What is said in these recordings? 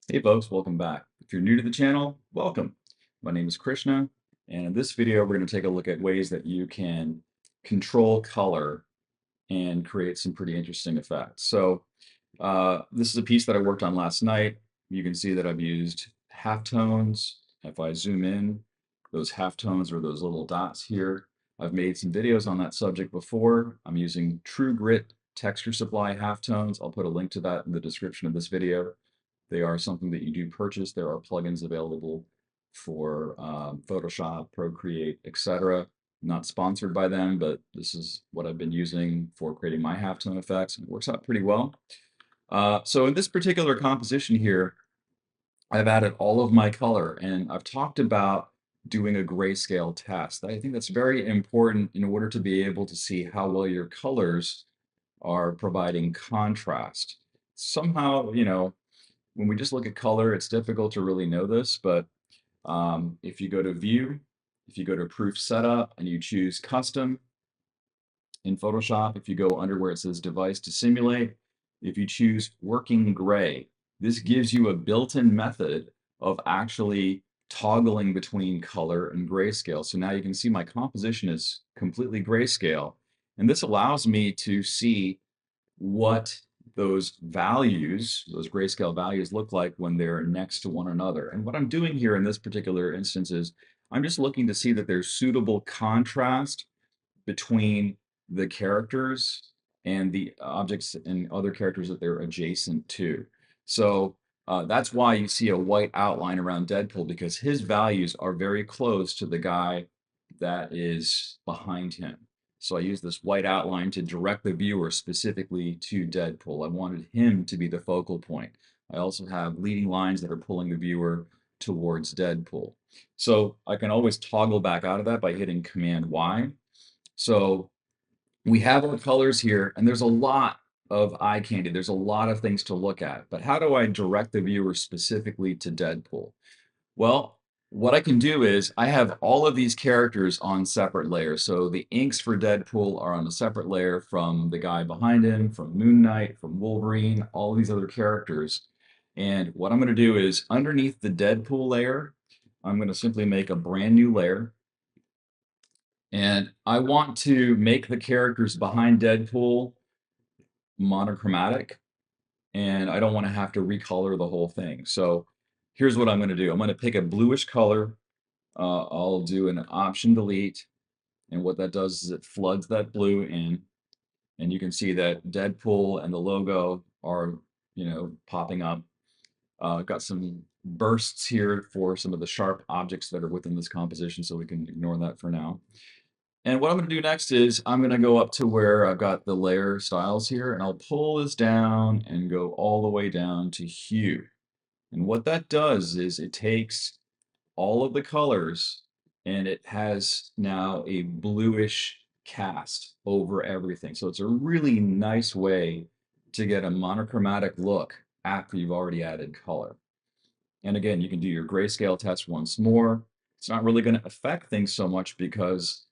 Hey folks, welcome back. If you're new to the channel, welcome. My name is Krishna, and in this video we're going to take a look at ways that you can control color and create some pretty interesting effects. This is a piece that I worked on last night. You can see that I've used halftones. If I zoom in, those halftones are those little dots here. I've made some videos on that subject before. I'm using True Grit texture supply halftones. I'll put a link to that in the description of this video. They are something that you do purchase. There are plugins available for Photoshop, Procreate, etc. Not sponsored by them, but this is what I've been using for creating my halftone effects. It works out pretty well. So in this particular composition here, I've added all of my color, and I've talked about doing a grayscale test. I think that's very important in order to be able to see how well your colors are providing contrast. Somehow, when we just look at color, it's difficult to really know this, but if you go to View, if you go to Proof Setup, and you choose Custom in Photoshop, if you go under where it says Device to Simulate, if you choose Working Gray, this gives you a built-in method of actually toggling between color and grayscale. So now you can see my composition is completely grayscale, and this allows me to see what those values, those grayscale values look like when they're next to one another. And what I'm doing here in this particular instance is I'm just looking to see that there's suitable contrast between the characters and the objects and other characters that they're adjacent to. That's why you see a white outline around Deadpool, because his values are very close to the guy that is behind him. So I use this white outline to direct the viewer specifically to Deadpool. I wanted him to be the focal point. I also have leading lines that are pulling the viewer towards Deadpool. So I can always toggle back out of that by hitting Command Y. So we have our colors here, and there's a lot of eye candy. There's a lot of things to look at. But how do I direct the viewer specifically to Deadpool? Well, what I can do is I have all of these characters on separate layers. So the inks for Deadpool are on a separate layer from the guy behind him, from Moon Knight, from Wolverine, all of these other characters. And what I'm going to do is underneath the Deadpool layer, I'm going to simply make a brand new layer. And I want to make the characters behind Deadpool monochromatic, and I don't want to have to recolor the whole thing. So here's what I'm going to do. I'm going to pick a bluish color. I'll do an Option Delete, and what that does is it floods that blue in, and you can see that Deadpool and the logo are, popping up. Got some bursts here for some of the sharp objects that are within this composition, so we can ignore that for now. And what I'm going to do next is I'm going to go up to where I've got the layer styles here, and I'll pull this down and go all the way down to hue. And what that does is it takes all of the colors and it has now a bluish cast over everything. So it's a really nice way to get a monochromatic look after you've already added color. And again, you can do your grayscale test once more. It's not really going to affect things so much because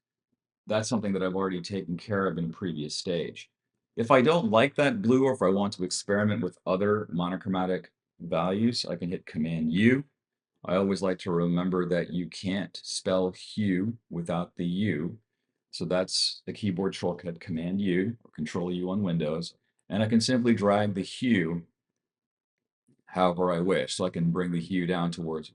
that's something that I've already taken care of in a previous stage. If I don't like that blue, or if I want to experiment with other monochromatic values, I can hit Command U. I always like to remember that you can't spell hue without the U. So that's the keyboard shortcut Command U or Control U on Windows. And I can simply drag the hue however I wish. So I can bring the hue down towards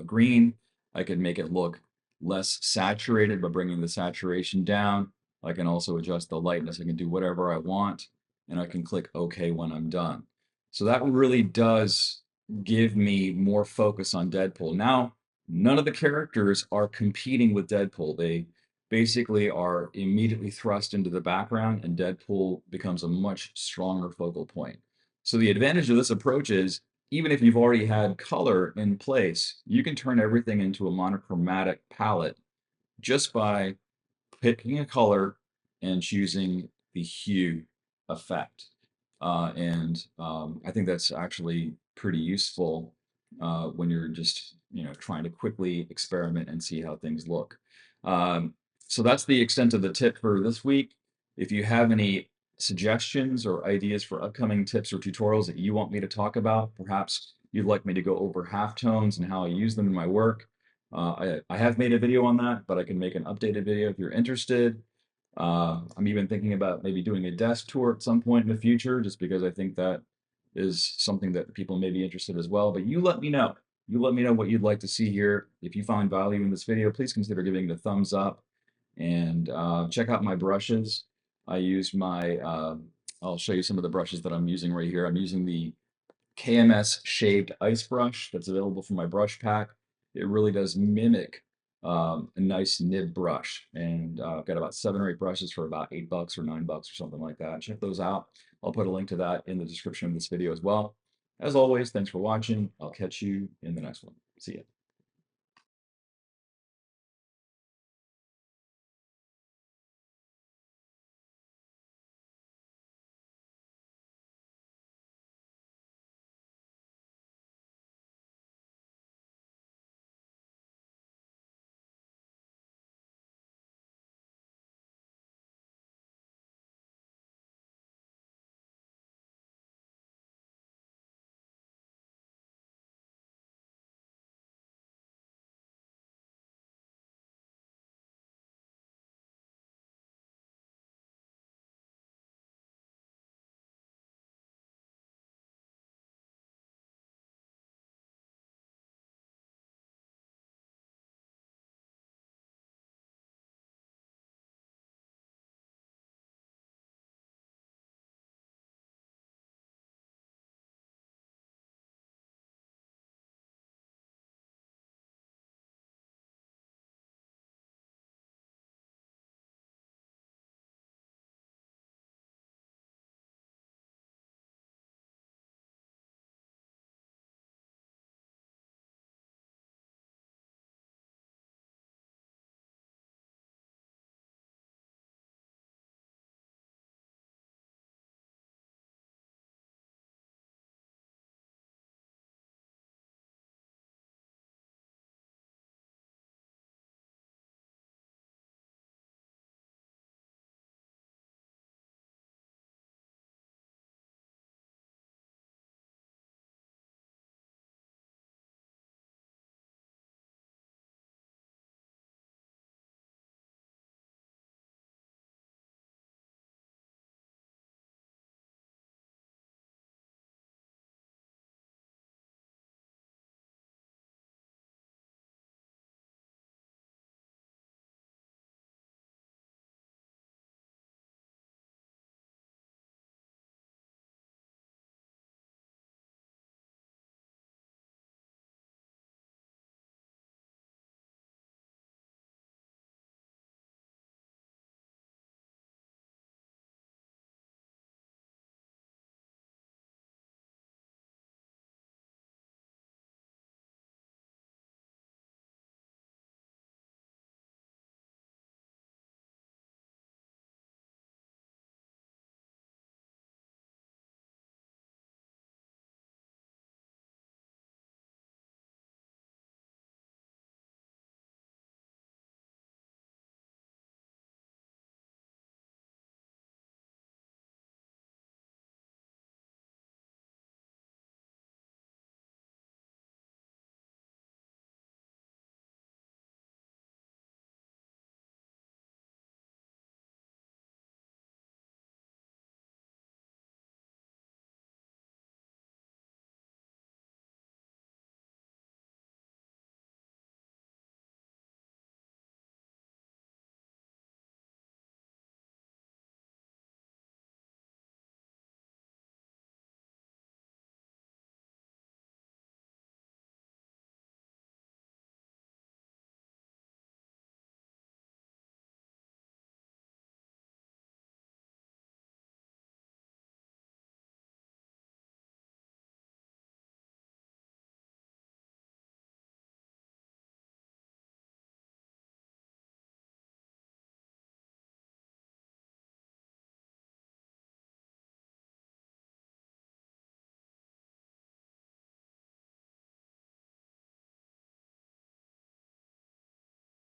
green. I can make it look less saturated by bringing the saturation down. I can also adjust the lightness. I can do whatever I want, and I can click OK when I'm done. So that really does give me more focus on Deadpool. Now, none of the characters are competing with Deadpool. They basically are immediately thrust into the background, and Deadpool becomes a much stronger focal point. So the advantage of this approach is even if you've already had color in place, you can turn everything into a monochromatic palette just by picking a color and choosing the hue effect. I think that's actually pretty useful when you're just trying to quickly experiment and see how things look. So that's the extent of the tip for this week. If you have any suggestions or ideas for upcoming tips or tutorials that you want me to talk about, perhaps you'd like me to go over halftones and how I use them in my work, I have made a video on that, but I can make an updated video if you're interested. I'm even thinking about maybe doing a desk tour at some point in the future, just because I think that is something that people may be interested as well. But you let me know. You let me know what you'd like to see here. If you find value in this video, please consider giving it a thumbs up and check out my brushes. I use I'll show you some of the brushes that I'm using right here. I'm using the KMS shaved ice brush that's available from my brush pack. It really does mimic a nice nib brush, and I've got about 7 or 8 brushes for about $8 or $9 or something like that. Check those out. I'll put a link to that in the description of this video as well. As always, thanks for watching. I'll catch you in the next one. See ya.